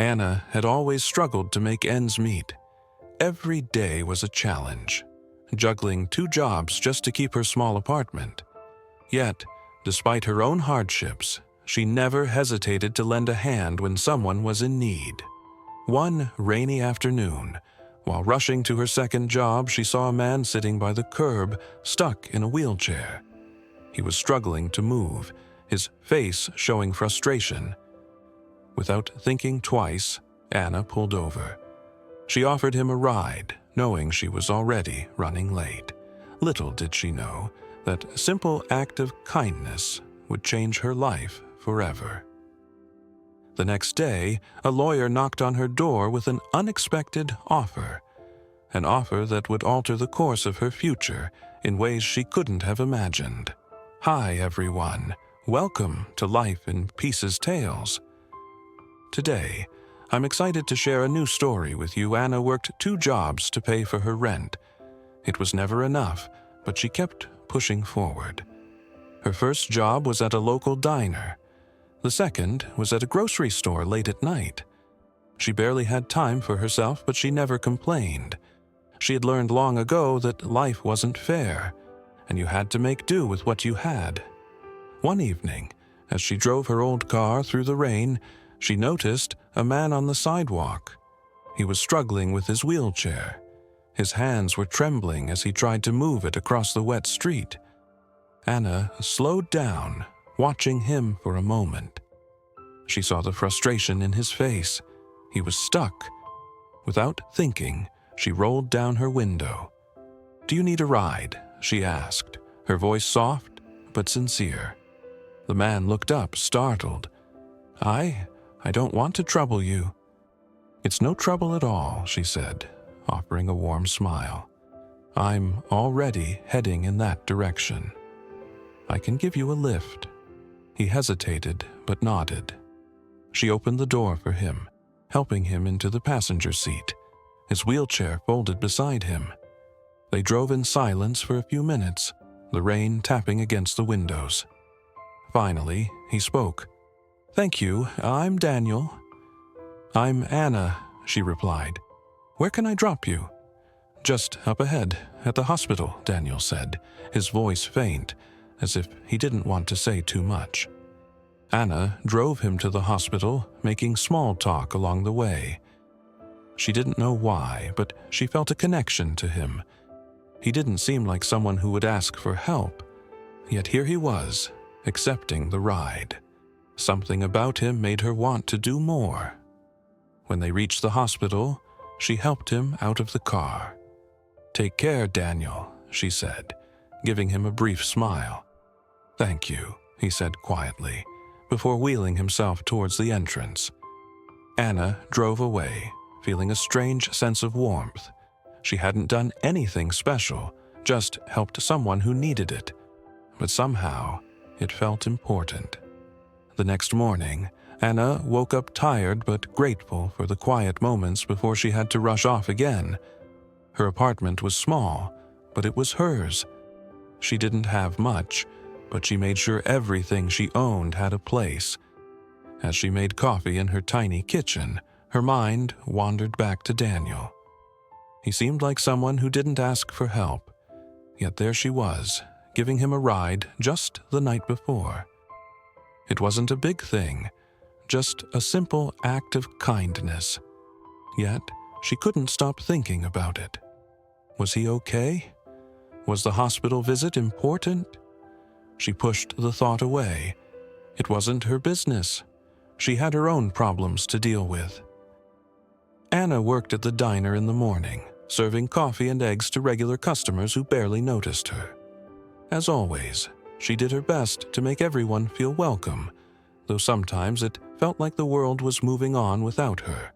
Anna had always struggled to make ends meet. Every day was a challenge, juggling 2 jobs just to keep her small apartment. Yet, despite her own hardships, she never hesitated to lend a hand when someone was in need. One rainy afternoon, while rushing to her second job, she saw a man sitting by the curb, stuck in a wheelchair. He was struggling to move, his face showing frustration. Without thinking twice, Anna pulled over. She offered him a ride, knowing she was already running late. Little did she know that a simple act of kindness would change her life forever. The next day, a lawyer knocked on her door with an unexpected offer, an offer that would alter the course of her future in ways she couldn't have imagined. Hi, everyone. Welcome to Life in Pieces Tales. Today, I'm excited to share a new story with you. Anna worked 2 jobs to pay for her rent. It was never enough, but she kept pushing forward. Her first job was at a local diner. The second was at a grocery store late at night. She barely had time for herself, but she never complained. She had learned long ago that life wasn't fair, and you had to make do with what you had. One evening, as she drove her old car through the rain, she noticed a man on the sidewalk. He was struggling with his wheelchair. His hands were trembling as he tried to move it across the wet street. Anna slowed down, watching him for a moment. She saw the frustration in his face. He was stuck. Without thinking, she rolled down her window. "Do you need a ride?" she asked, her voice soft but sincere. The man looked up, startled. I don't want to trouble you." "It's no trouble at all," she said, offering a warm smile. "I'm already heading in that direction. I can give you a lift." He hesitated but nodded. She opened the door for him, helping him into the passenger seat, his wheelchair folded beside him. They drove in silence for a few minutes, the rain tapping against the windows. Finally, he spoke. "Thank you, I'm Daniel." "I'm Anna," she replied. "Where can I drop you?" "Just up ahead, at the hospital," Daniel said, his voice faint, as if he didn't want to say too much. Anna drove him to the hospital, making small talk along the way. She didn't know why, but she felt a connection to him. He didn't seem like someone who would ask for help, yet here he was, accepting the ride. Something about him made her want to do more. When they reached the hospital, she helped him out of the car. "Take care, Daniel," she said, giving him a brief smile. "Thank you," he said quietly, before wheeling himself towards the entrance. Anna drove away, feeling a strange sense of warmth. She hadn't done anything special, just helped someone who needed it. But somehow, it felt important. The next morning, Anna woke up tired but grateful for the quiet moments before she had to rush off again. Her apartment was small, but it was hers. She didn't have much, but she made sure everything she owned had a place. As she made coffee in her tiny kitchen, her mind wandered back to Daniel. He seemed like someone who didn't ask for help, yet there she was, giving him a ride just the night before. It wasn't a big thing, just a simple act of kindness. Yet she couldn't stop thinking about it. Was he okay? Was the hospital visit important? She pushed the thought away. It wasn't her business. She had her own problems to deal with. Anna worked at the diner in the morning, serving coffee and eggs to regular customers who barely noticed her. As always, she did her best to make everyone feel welcome, though sometimes it felt like the world was moving on without her.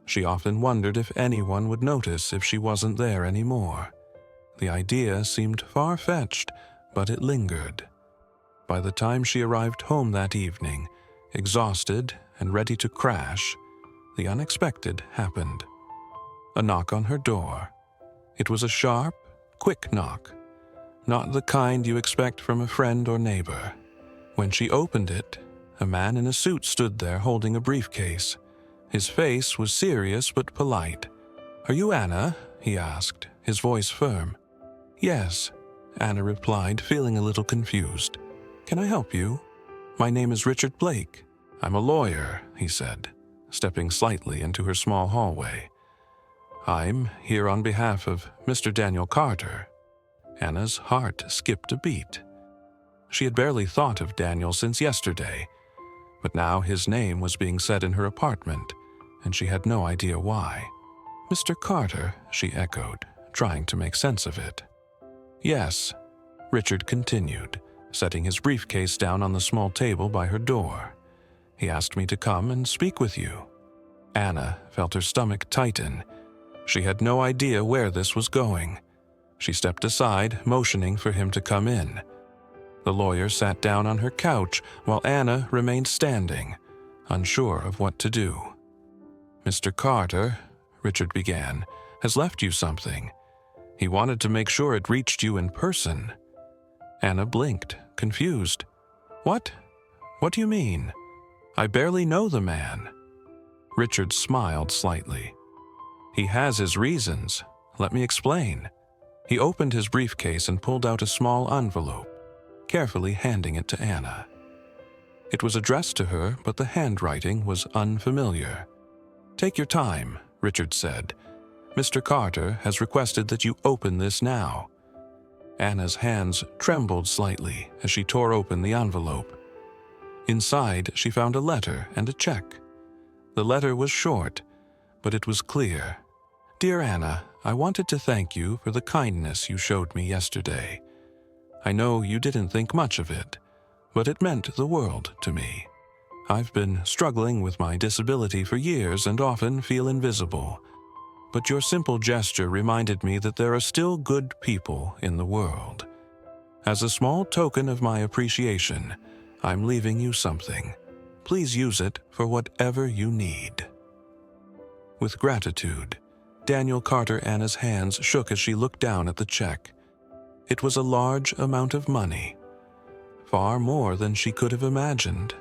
She often wondered if anyone would notice if she wasn't there anymore. The idea seemed far-fetched, but it lingered. By the time she arrived home that evening, exhausted and ready to crash, the unexpected happened. A knock on her door. It was a sharp, quick knock, not the kind you expect from a friend or neighbor. When she opened it, a man in a suit stood there holding a briefcase. His face was serious but polite. "Are you Anna?" he asked, his voice firm. "Yes," Anna replied, feeling a little confused. "Can I help you?" "My name is Richard Blake. I'm a lawyer," he said, stepping slightly into her small hallway. "I'm here on behalf of Mr. Daniel Carter." Anna's heart skipped a beat. She had barely thought of Daniel since yesterday, but now his name was being said in her apartment, and she had no idea why. "Mr. Carter," she echoed, trying to make sense of it. "Yes," Richard continued, setting his briefcase down on the small table by her door. "He asked me to come and speak with you." Anna felt her stomach tighten. She had no idea where this was going. She stepped aside, motioning for him to come in. The lawyer sat down on her couch while Anna remained standing, unsure of what to do. "Mr. Carter," Richard began, "has left you something. He wanted to make sure it reached you in person." Anna blinked, confused. "What? What do you mean? I barely know the man." Richard smiled slightly. "He has his reasons. Let me explain." He opened his briefcase and pulled out a small envelope, carefully handing it to Anna. It was addressed to her, but the handwriting was unfamiliar. "Take your time," Richard said. "Mr. Carter has requested that you open this now." Anna's hands trembled slightly as she tore open the envelope. Inside, she found a letter and a check. The letter was short, but it was clear. "Dear Anna, I wanted to thank you for the kindness you showed me yesterday. I know you didn't think much of it, but it meant the world to me. I've been struggling with my disability for years and often feel invisible. But your simple gesture reminded me that there are still good people in the world. As a small token of my appreciation, I'm leaving you something. Please use it for whatever you need." With gratitude, Daniel Carter Anna's hands shook as she looked down at the check. It was a large amount of money, far more than she could have imagined.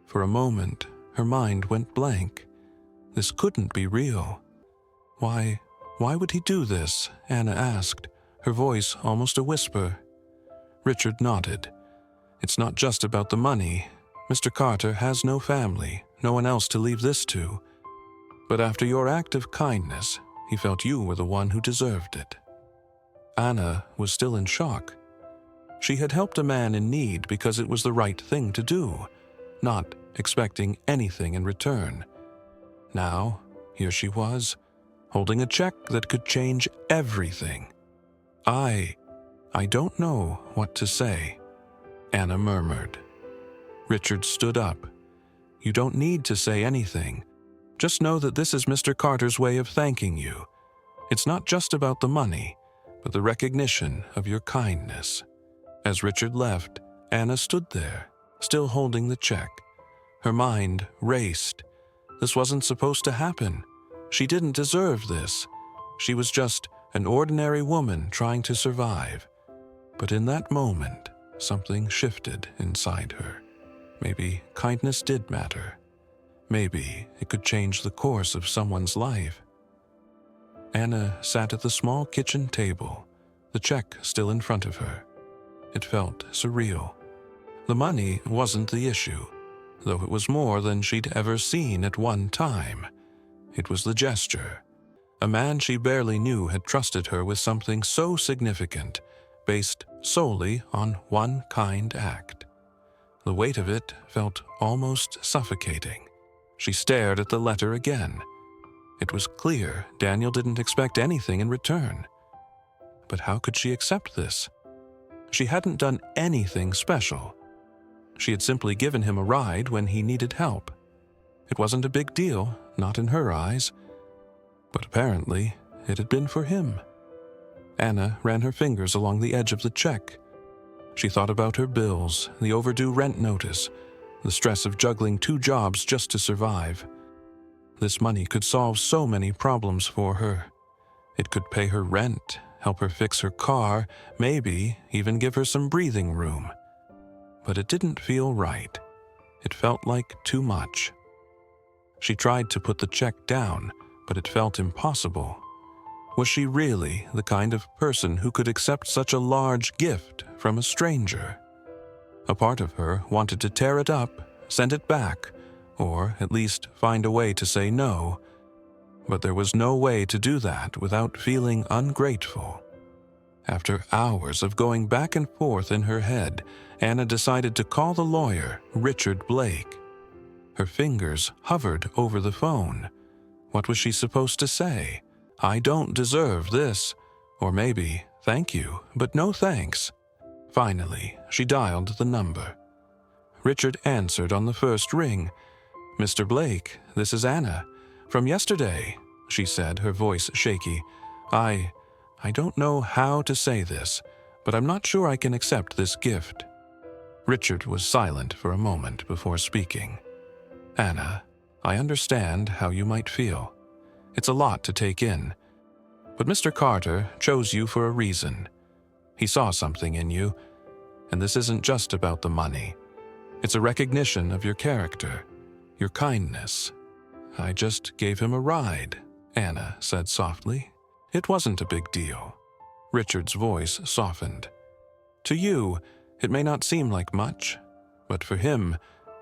For a moment, her mind went blank. This couldn't be real. Why would he do this?" Anna asked, her voice almost a whisper. Richard nodded. "It's not just about the money. Mr. Carter has no family, no one else to leave this to. But after your act of kindness, he felt you were the one who deserved it." Anna was still in shock. She had helped a man in need because it was the right thing to do, not expecting anything in return. Now, here she was, holding a check that could change everything. I don't know what to say," Anna murmured. Richard stood up. "You don't need to say anything. Just know that this is Mr. Carter's way of thanking you. It's not just about the money, but the recognition of your kindness." As Richard left, Anna stood there, still holding the check. Her mind raced. This wasn't supposed to happen. She didn't deserve this. She was just an ordinary woman trying to survive. But in that moment, something shifted inside her. Maybe kindness did matter. Maybe it could change the course of someone's life. Anna sat at the small kitchen table, the check still in front of her. It felt surreal. The money wasn't the issue, though it was more than she'd ever seen at one time. It was the gesture. A man she barely knew had trusted her with something so significant, based solely on one kind act. The weight of it felt almost suffocating. She stared at the letter again. It was clear Daniel didn't expect anything in return. But how could she accept this? She hadn't done anything special. She had simply given him a ride when he needed help. It wasn't a big deal, not in her eyes. But apparently, it had been for him. Anna ran her fingers along the edge of the check. She thought about her bills, the overdue rent notice, the stress of juggling 2 jobs just to survive. This money could solve so many problems for her. It could pay her rent, help her fix her car, maybe even give her some breathing room. But it didn't feel right. It felt like too much. She tried to put the check down, but it felt impossible. Was she really the kind of person who could accept such a large gift from a stranger? A part of her wanted to tear it up, send it back, or at least find a way to say no. But there was no way to do that without feeling ungrateful. After hours of going back and forth in her head, Anna decided to call the lawyer, Richard Blake. Her fingers hovered over the phone. What was she supposed to say? I don't deserve this. Or maybe, thank you, but no thanks. Finally, she dialed the number. Richard answered on the first ring. Mr. Blake, this is Anna. From yesterday, she said, her voice shaky. I don't know how to say this, but I'm not sure I can accept this gift. Richard was silent for a moment before speaking. Anna, I understand how you might feel. It's a lot to take in. But Mr. Carter chose you for a reason. He saw something in you, and this isn't just about the money. It's a recognition of your character, your kindness. I just gave him a ride, Anna said softly. It wasn't a big deal. Richard's voice softened. To you, it may not seem like much, but for him,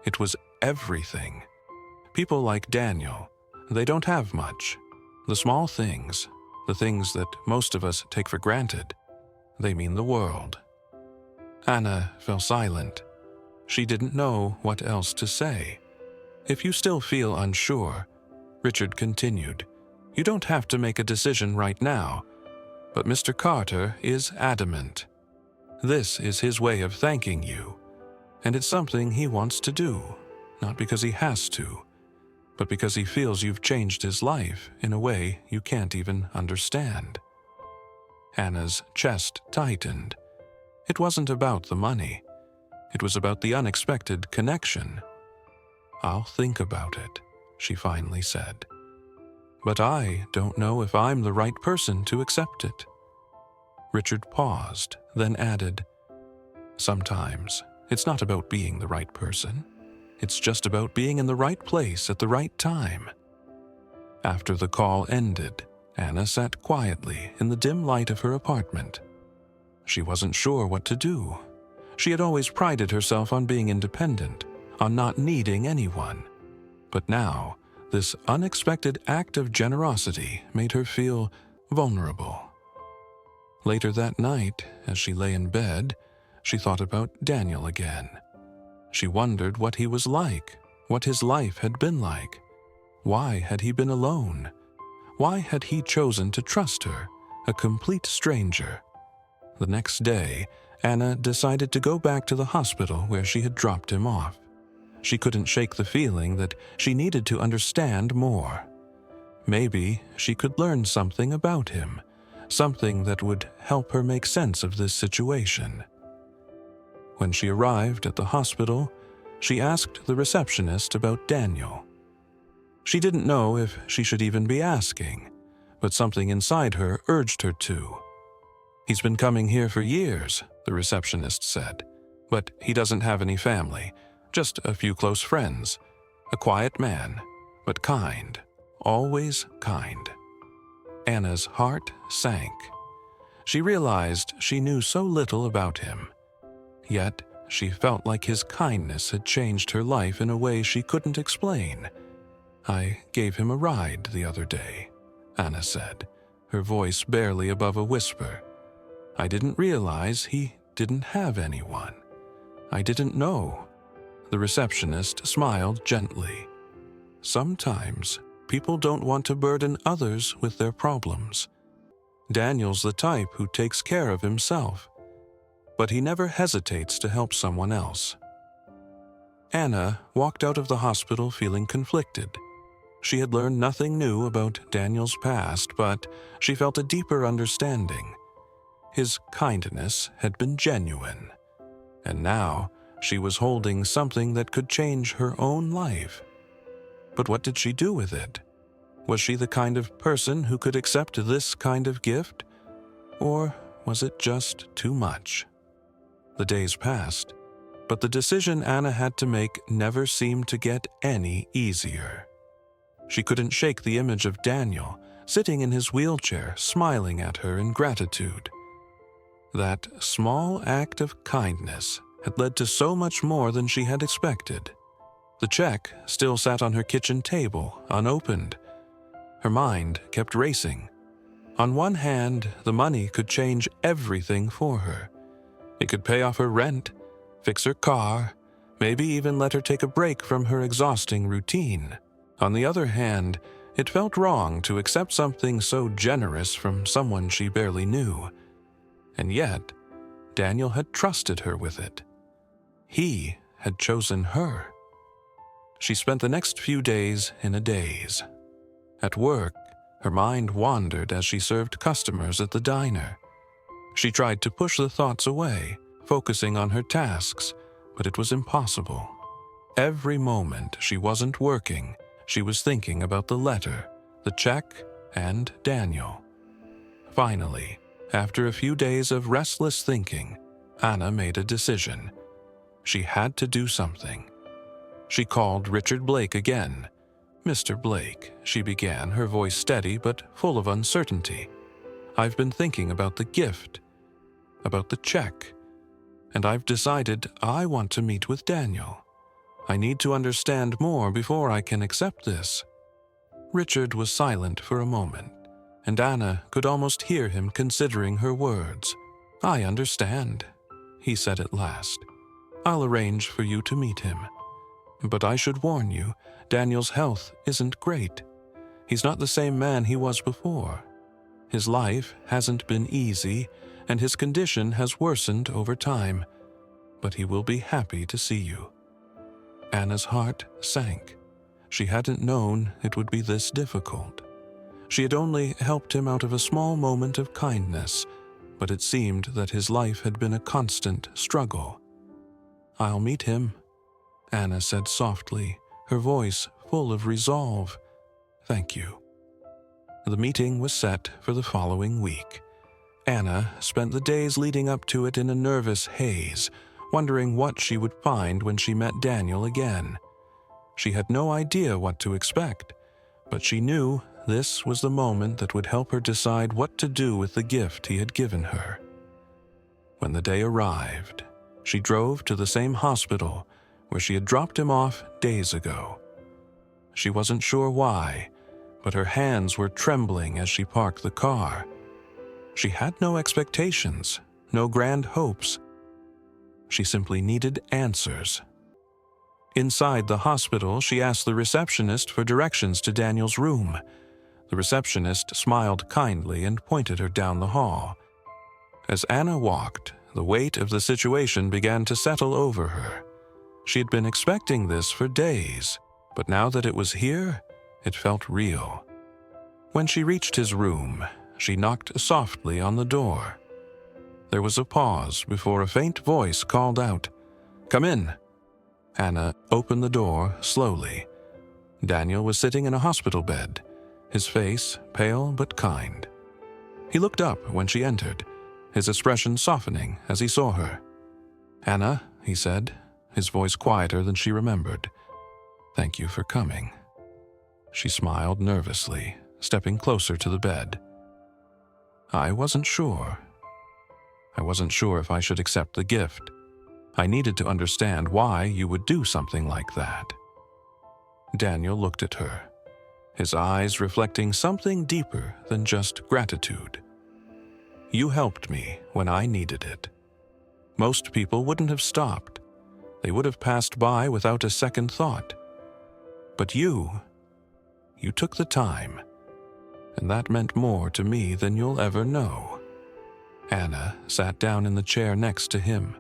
it was everything. People like Daniel, they don't have much. The small things, the things that most of us take for granted, they mean the world. Anna fell silent. She didn't know what else to say. If you still feel unsure, Richard continued, you don't have to make a decision right now, but Mr. Carter is adamant. This is his way of thanking you, and it's something he wants to do, not because he has to, but because he feels you've changed his life in a way you can't even understand. Anna's chest tightened. It wasn't about the money. It was about the unexpected connection. I'll think about it, she finally said. But I don't know if I'm the right person to accept it. Richard paused, then added, sometimes it's not about being the right person. It's just about being in the right place at the right time. After the call ended, Anna sat quietly in the dim light of her apartment. She wasn't sure what to do. She had always prided herself on being independent, on not needing anyone. But now, this unexpected act of generosity made her feel vulnerable. Later that night, as she lay in bed, she thought about Daniel again. She wondered what he was like, what his life had been like. Why had he been alone? Why had he chosen to trust her, a complete stranger? The next day, Anna decided to go back to the hospital where she had dropped him off. She couldn't shake the feeling that she needed to understand more. Maybe she could learn something about him, something that would help her make sense of this situation. When she arrived at the hospital, she asked the receptionist about Daniel. She didn't know if she should even be asking, but something inside her urged her to. He's been coming here for years, the receptionist said, but he doesn't have any family, just a few close friends. A quiet man, but kind, always kind. Anna's heart sank. She realized she knew so little about him. Yet, she felt like his kindness had changed her life in a way she couldn't explain. I gave him a ride the other day, Anna said, her voice barely above a whisper. I didn't realize he didn't have anyone. I didn't know. The receptionist smiled gently. Sometimes, people don't want to burden others with their problems. Daniel's the type who takes care of himself, but he never hesitates to help someone else. Anna walked out of the hospital feeling conflicted. She had learned nothing new about Daniel's past, but she felt a deeper understanding. His kindness had been genuine, and now she was holding something that could change her own life. But what did she do with it? Was she the kind of person who could accept this kind of gift? Or was it just too much? The days passed, but the decision Anna had to make never seemed to get any easier. She couldn't shake the image of Daniel sitting in his wheelchair, smiling at her in gratitude. That small act of kindness had led to so much more than she had expected. The check still sat on her kitchen table, unopened. Her mind kept racing. On one hand, the money could change everything for her. It could pay off her rent, fix her car, maybe even let her take a break from her exhausting routine. On the other hand, it felt wrong to accept something so generous from someone she barely knew. And yet, Daniel had trusted her with it. He had chosen her. She spent the next few days in a daze. At work, her mind wandered as she served customers at the diner. She tried to push the thoughts away, focusing on her tasks, but it was impossible. Every moment she wasn't working, she was thinking about the letter, the check, and Daniel. Finally, after a few days of restless thinking, Anna made a decision. She had to do something. She called Richard Blake again. "Mr. Blake," she began, her voice steady but full of uncertainty. "I've been thinking about the gift, about the check, and I've decided I want to meet with Daniel. I need to understand more before I can accept this." Richard was silent for a moment, and Anna could almost hear him considering her words. "I understand," he said at last. "I'll arrange for you to meet him. But I should warn you, Daniel's health isn't great. He's not the same man he was before. His life hasn't been easy, and his condition has worsened over time. But he will be happy to see you." Anna's heart sank. She hadn't known it would be this difficult. She had only helped him out of a small moment of kindness, but it seemed that his life had been a constant struggle. "I'll meet him," Anna said softly, her voice full of resolve. "Thank you." The meeting was set for the following week. Anna spent the days leading up to it in a nervous haze, wondering what she would find when she met Daniel again. She had no idea what to expect, but she knew this was the moment that would help her decide what to do with the gift he had given her. When the day arrived, she drove to the same hospital where she had dropped him off days ago. She wasn't sure why, but her hands were trembling as she parked the car. She had no expectations, no grand hopes. She simply needed answers. Inside the hospital, she asked the receptionist for directions to Daniel's room. The receptionist smiled kindly and pointed her down the hall. As Anna walked, the weight of the situation began to settle over her. She had been expecting this for days, but now that it was here, it felt real. When she reached his room, she knocked softly on the door. There was a pause before a faint voice called out, "Come in." Anna opened the door slowly. Daniel was sitting in a hospital bed, his face pale but kind. He looked up when she entered, his expression softening as he saw her. "Anna," he said, his voice quieter than she remembered. "Thank you for coming." She smiled nervously, stepping closer to the bed. I wasn't sure if I should accept the gift. I needed to understand why you would do something like that." Daniel looked at her, his eyes reflecting something deeper than just gratitude. "You helped me when I needed it. Most people wouldn't have stopped. They would have passed by without a second thought. But you took the time, and that meant more to me than you'll ever know." Anna sat down in the chair next to him.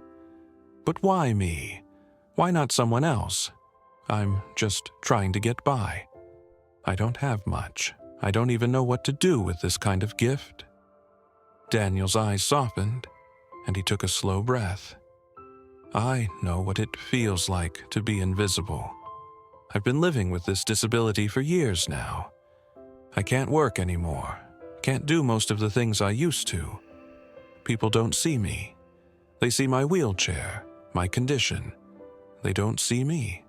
"But why me? Why not someone else? I'm just trying to get by. I don't have much. I don't even know what to do with this kind of gift." Daniel's eyes softened, and he took a slow breath. "I know what it feels like to be invisible. I've been living with this disability for years now. I can't work anymore, can't do most of the things I used to. People don't see me. They see my wheelchair, my condition. They don't see me."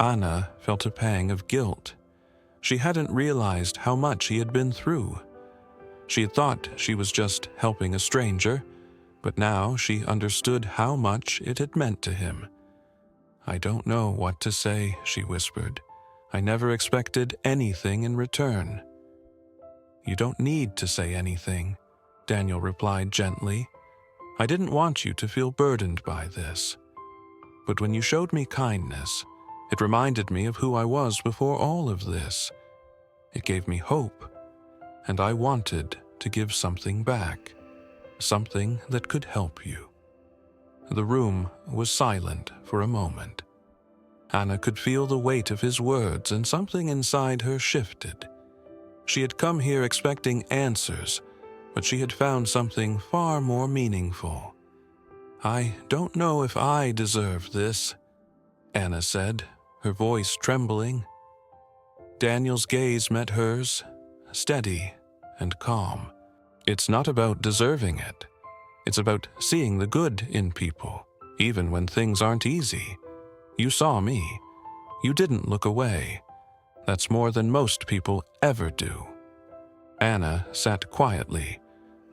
Anna felt a pang of guilt. She hadn't realized how much he had been through. She had thought she was just helping a stranger, but now she understood how much it had meant to him. "I don't know what to say," she whispered. "I never expected anything in return." "You don't need to say anything," Daniel replied gently. "I didn't want you to feel burdened by this. But when you showed me kindness, it reminded me of who I was before all of this. It gave me hope, and I wanted to give something back, something that could help you." The room was silent for a moment. Anna could feel the weight of his words, and something inside her shifted. She had come here expecting answers, but she had found something far more meaningful. "I don't know if I deserve this," Anna said, her voice trembling. Daniel's gaze met hers, steady and calm. "It's not about deserving it. It's about seeing the good in people, even when things aren't easy. You saw me. You didn't look away. That's more than most people ever do." Anna sat quietly,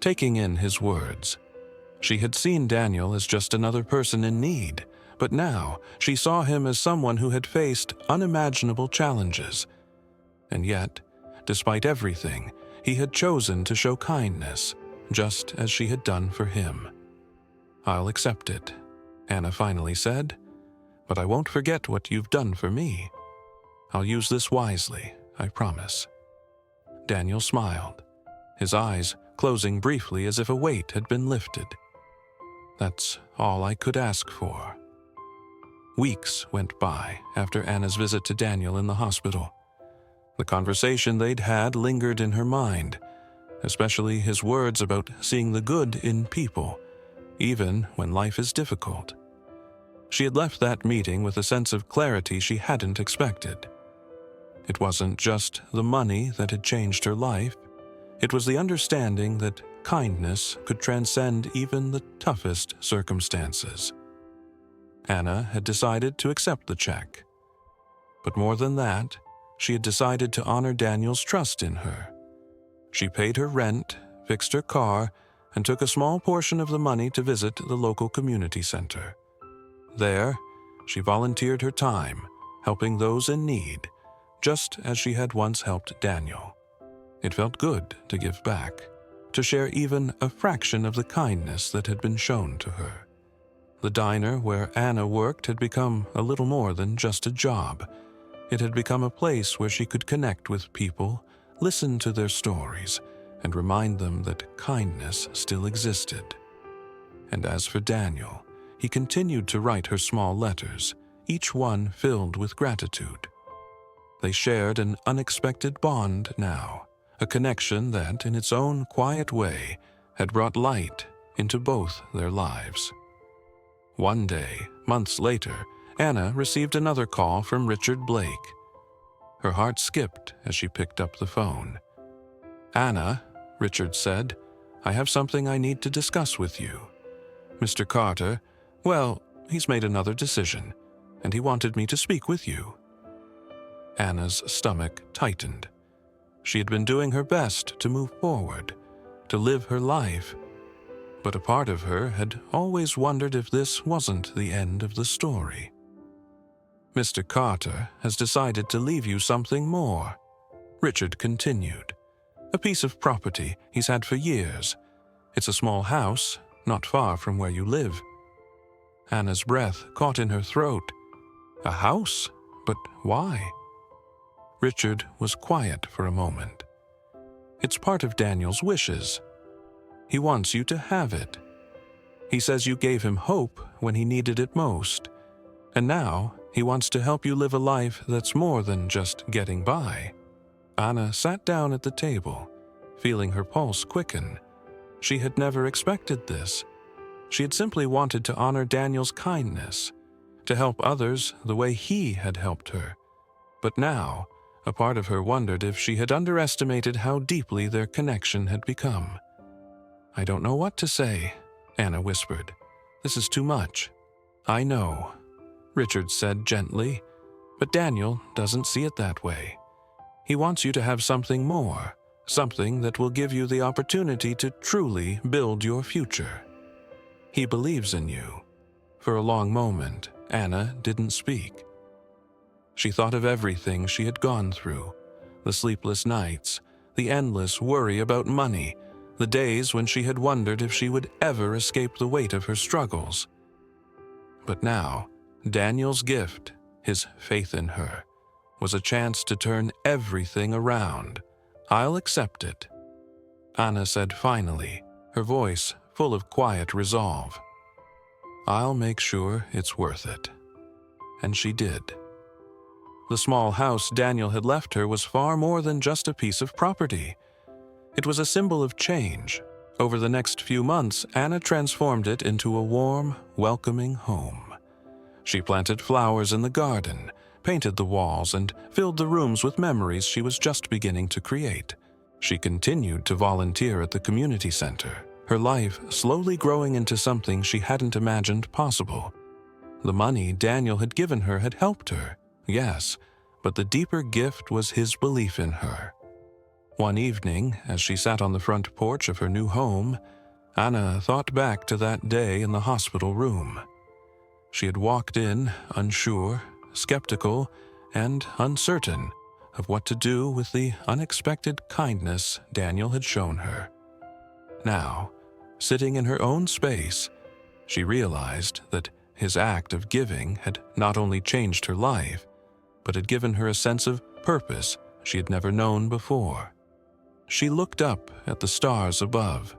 taking in his words. She had seen Daniel as just another person in need, but now she saw him as someone who had faced unimaginable challenges. And yet, despite everything, he had chosen to show kindness, just as she had done for him. "I'll accept it," Anna finally said, "but I won't forget what you've done for me. I'll use this wisely, I promise." Daniel smiled, his eyes closing briefly as if a weight had been lifted. "That's all I could ask for." Weeks went by after Anna's visit to Daniel in the hospital. The conversation they'd had lingered in her mind, especially his words about seeing the good in people, even when life is difficult. She had left that meeting with a sense of clarity she hadn't expected. It wasn't just the money that had changed her life. It was the understanding that kindness could transcend even the toughest circumstances. Anna had decided to accept the check. But more than that, she had decided to honor Daniel's trust in her. She paid her rent, fixed her car, and took a small portion of the money to visit the local community center. There, she volunteered her time, helping those in need, just as she had once helped Daniel. It felt good to give back, to share even a fraction of the kindness that had been shown to her. The diner where Anna worked had become a little more than just a job. It had become a place where she could connect with people, listen to their stories, and remind them that kindness still existed. And as for Daniel, he continued to write her small letters, each one filled with gratitude. They shared an unexpected bond now, a connection that, in its own quiet way, had brought light into both their lives. One day, months later, Anna received another call from Richard Blake. Her heart skipped as she picked up the phone. "Anna," Richard said, "I have something I need to discuss with you. Mr. Carter, well, he's made another decision, and he wanted me to speak with you." Anna's stomach tightened. She had been doing her best to move forward, to live her life, but a part of her had always wondered if this wasn't the end of the story. "Mr. Carter has decided to leave you something more," Richard continued. "A piece of property he's had for years. It's a small house, not far from where you live." Anna's breath caught in her throat. "A house? But why?" Richard was quiet for a moment. "It's part of Daniel's wishes. He wants you to have it. He says you gave him hope when he needed it most, and now he wants to help you live a life that's more than just getting by." Anna sat down at the table, feeling her pulse quicken. She had never expected this. She had simply wanted to honor Daniel's kindness, to help others the way he had helped her. But now, a part of her wondered if she had underestimated how deeply their connection had become. "I don't know what to say," Anna whispered. "This is too much." "I know," Richard said gently, "but Daniel doesn't see it that way. He wants you to have something more, something that will give you the opportunity to truly build your future. He believes in you." For a long moment, Anna didn't speak. She thought of everything she had gone through, the sleepless nights, the endless worry about money, the days when she had wondered if she would ever escape the weight of her struggles. But now, Daniel's gift, his faith in her, was a chance to turn everything around. "I'll accept it," Anna said finally, her voice full of quiet resolve. "I'll make sure it's worth it." And she did. The small house Daniel had left her was far more than just a piece of property. It was a symbol of change. Over the next few months, Anna transformed it into a warm, welcoming home. She planted flowers in the garden, painted the walls, and filled the rooms with memories she was just beginning to create. She continued to volunteer at the community center, her life slowly growing into something she hadn't imagined possible. The money Daniel had given her had helped her, yes, but the deeper gift was his belief in her. One evening, as she sat on the front porch of her new home, Anna thought back to that day in the hospital room. She had walked in, unsure, skeptical, and uncertain of what to do with the unexpected kindness Daniel had shown her. Now, sitting in her own space, she realized that his act of giving had not only changed her life, but had given her a sense of purpose she had never known before. She looked up at the stars above,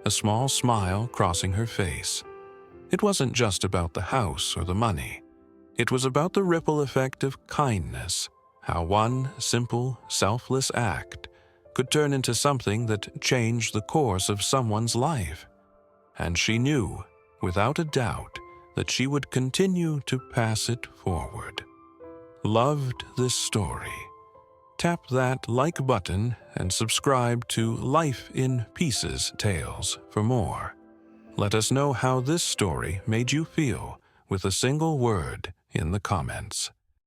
a small smile crossing her face. It wasn't just about the house or the money. It was about the ripple effect of kindness, how one simple, selfless act could turn into something that changed the course of someone's life. And she knew, without a doubt, that she would continue to pass it forward. Loved this story? Tap that like button and subscribe to Life in Pieces Tales for more. Let us know how this story made you feel with a single word in the comments.